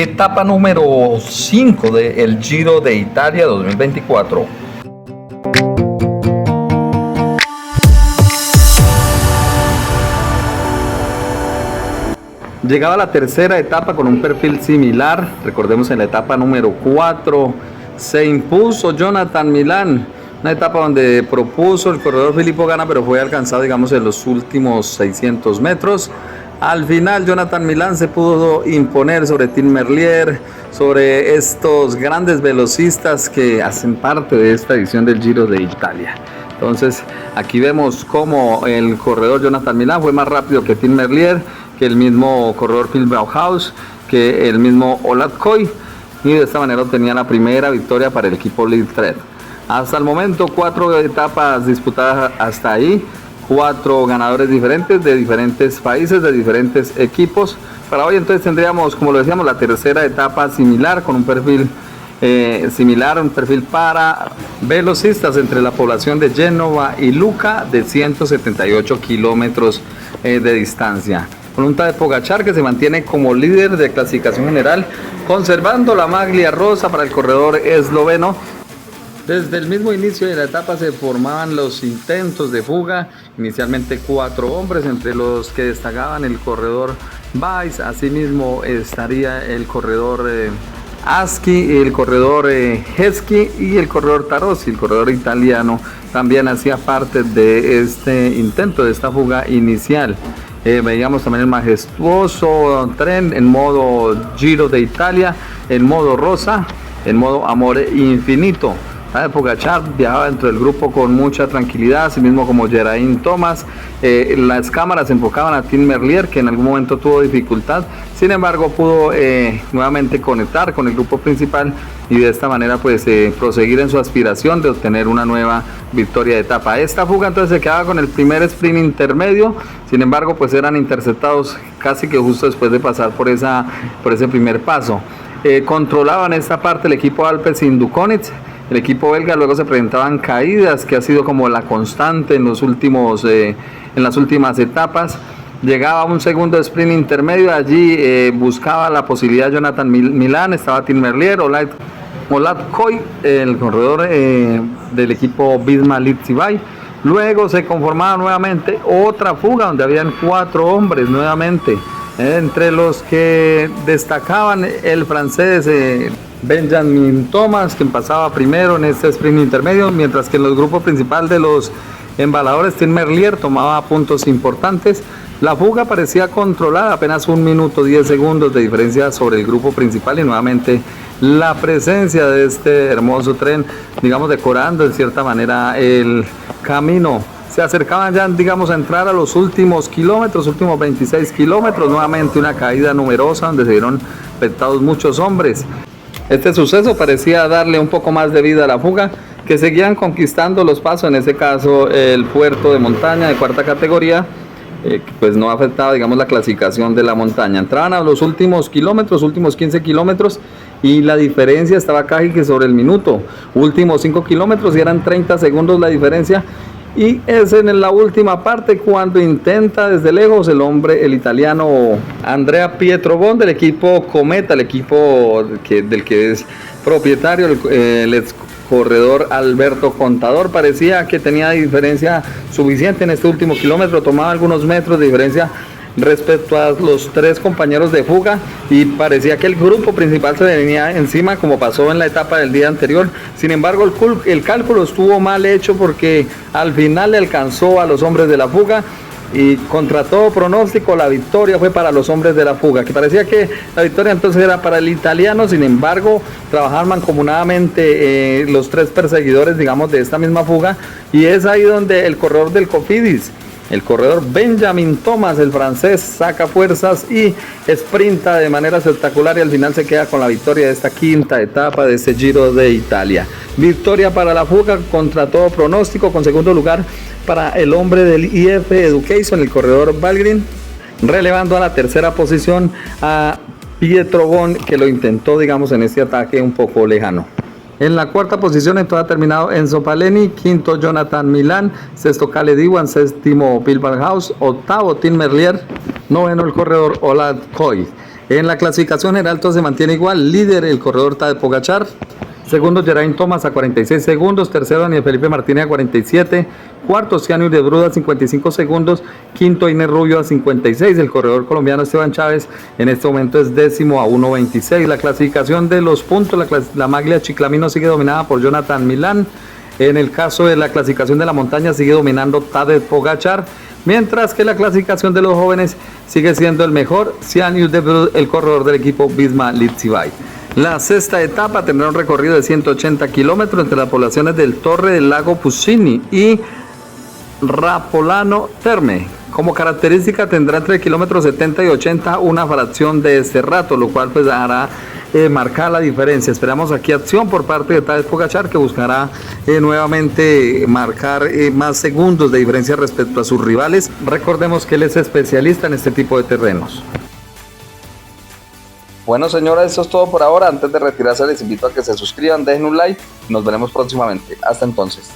Etapa número 5 del Giro de Italia 2024. Llegaba la tercera etapa con un perfil similar. Recordemos, en la etapa número 4 se impuso Jonathan Milán, una etapa donde propuso el corredor Filippo Ganna, pero fue alcanzado, digamos, en los últimos 600 metros. Al final Jonathan Milán se pudo imponer sobre Tim Merlier, sobre estos grandes velocistas que hacen parte de esta edición del Giro de Italia. Entonces aquí vemos cómo el corredor Jonathan Milán fue más rápido que Tim Merlier, que el mismo corredor Phil Bauhaus, que el mismo Ola Koy, y de esta manera obtenía la primera victoria para el equipo Littred. Hasta el momento 4 etapas disputadas hasta ahí, 4 ganadores diferentes de diferentes países, de diferentes equipos. Para hoy entonces tendríamos, como lo decíamos, la tercera etapa similar, con un perfil similar, un perfil para velocistas entre la población de Génova y Lucca, de 178 kilómetros de distancia. Con un Tadej Pogačar que se mantiene como líder de clasificación general, conservando la maglia rosa para el corredor esloveno. Desde el mismo inicio de la etapa se formaban los intentos de fuga, inicialmente 4 hombres, entre los que destacaban el corredor Weiss, asimismo estaría el corredor Aschi, el corredor Hesky y el corredor Tarossi. El corredor italiano también hacía parte de este intento, de esta fuga inicial. Veíamos también el majestuoso tren en modo Giro de Italia, en modo rosa, en modo Amore Infinito. Tadej Pogačar viajaba dentro del grupo con mucha tranquilidad, así mismo como Geraint Thomas. Las cámaras enfocaban a Tim Merlier, que en algún momento tuvo dificultad, sin embargo pudo nuevamente conectar con el grupo principal y de esta manera pues proseguir en su aspiración de obtener una nueva victoria de etapa. Esta fuga entonces se quedaba con el primer sprint intermedio, sin embargo pues eran interceptados casi que justo después de pasar por ese primer paso. Controlaban esta parte el equipo Alpecin Duconitz. El equipo belga. Luego se presentaban caídas, que ha sido como la constante en las últimas etapas. Llegaba un segundo sprint intermedio, allí buscaba la posibilidad Jonathan Milán, estaba Tim Merlier, Ola Koy, el corredor del equipo Visma Lead. Luego se conformaba nuevamente otra fuga donde habían 4 hombres nuevamente, entre los que destacaban el francés Benjamin Thomas, quien pasaba primero en este sprint intermedio, mientras que en el grupo principal de los embaladores Tim Merlier tomaba puntos importantes. La fuga parecía controlada, apenas 1 minuto 10 segundos de diferencia sobre el grupo principal, y nuevamente la presencia de este hermoso tren, digamos, decorando en cierta manera el camino. Se acercaban ya, digamos, a entrar a los últimos kilómetros, últimos 26 kilómetros, nuevamente una caída numerosa donde se vieron afectados muchos hombres. Este suceso parecía darle un poco más de vida a la fuga, que seguían conquistando los pasos, en este caso el puerto de montaña de 4ª categoría, pues no afectaba, digamos, la clasificación de la montaña. Entraban a los últimos kilómetros, últimos 15 kilómetros, y la diferencia estaba casi que sobre el minuto. Últimos 5 kilómetros y eran 30 segundos la diferencia. Y es en la última parte cuando intenta desde lejos el italiano Andrea Pietrobon del equipo Cometa, el equipo del que es propietario el ex corredor Alberto Contador. Parecía que tenía diferencia suficiente en este último kilómetro, tomaba algunos metros de diferencia respecto a los 3 compañeros de fuga, y parecía que el grupo principal se venía encima, como pasó en la etapa del día anterior. Sin embargo, el cálculo estuvo mal hecho, porque al final le alcanzó a los hombres de la fuga, y contra todo pronóstico la victoria fue para los hombres de la fuga, que parecía que la victoria entonces era para el italiano. Sin embargo, trabajaban mancomunadamente los 3 perseguidores, digamos, de esta misma fuga, y es ahí donde el corredor del Cofidis, el corredor Benjamin Thomas, el francés, saca fuerzas y sprinta de manera espectacular, y al final se queda con la victoria de esta 5ª etapa de este Giro de Italia. Victoria para la fuga contra todo pronóstico, con segundo lugar para el hombre del IF Education, el corredor Valgren, relevando a la tercera posición a Pietrobon, que lo intentó, digamos, en este ataque un poco lejano. En la 4ª posición entonces ha terminado Enzo Paleni, 5º Jonathan Milán, 6º Caleb Ewan, 7º Phil Bauhaus, 8º Tim Merlier, 9º el corredor Ola Koy. En la clasificación general todo se mantiene igual, líder el corredor Tadej Pogačar, segundo Geraint Thomas a 46 segundos, tercero Daniel Felipe Martínez a 47, cuarto Ciancio de Bruda a 55 segundos, quinto Iner Rubio a 56, el corredor colombiano Esteban Chávez en este momento es décimo a 1.26. La clasificación de los puntos, la maglia Chiclamino sigue dominada por Jonathan Milán. En el caso de la clasificación de la montaña sigue dominando Tadej Pogačar, mientras que la clasificación de los jóvenes sigue siendo el mejor Ciancio de Bruda, el corredor del equipo Visma Lead. La sexta etapa tendrá un recorrido de 180 kilómetros entre las poblaciones del Torre del Lago Puccini y Rapolano Terme. Como característica tendrá entre kilómetros 70 y 80 una fracción de este rato, lo cual pues hará marcar la diferencia. Esperamos aquí acción por parte de Tadej Pogačar, que buscará nuevamente marcar más segundos de diferencia respecto a sus rivales. Recordemos que él es especialista en este tipo de terrenos. Bueno, señores, eso es todo por ahora. Antes de retirarse les invito a que se suscriban, dejen un like y nos veremos próximamente. Hasta entonces.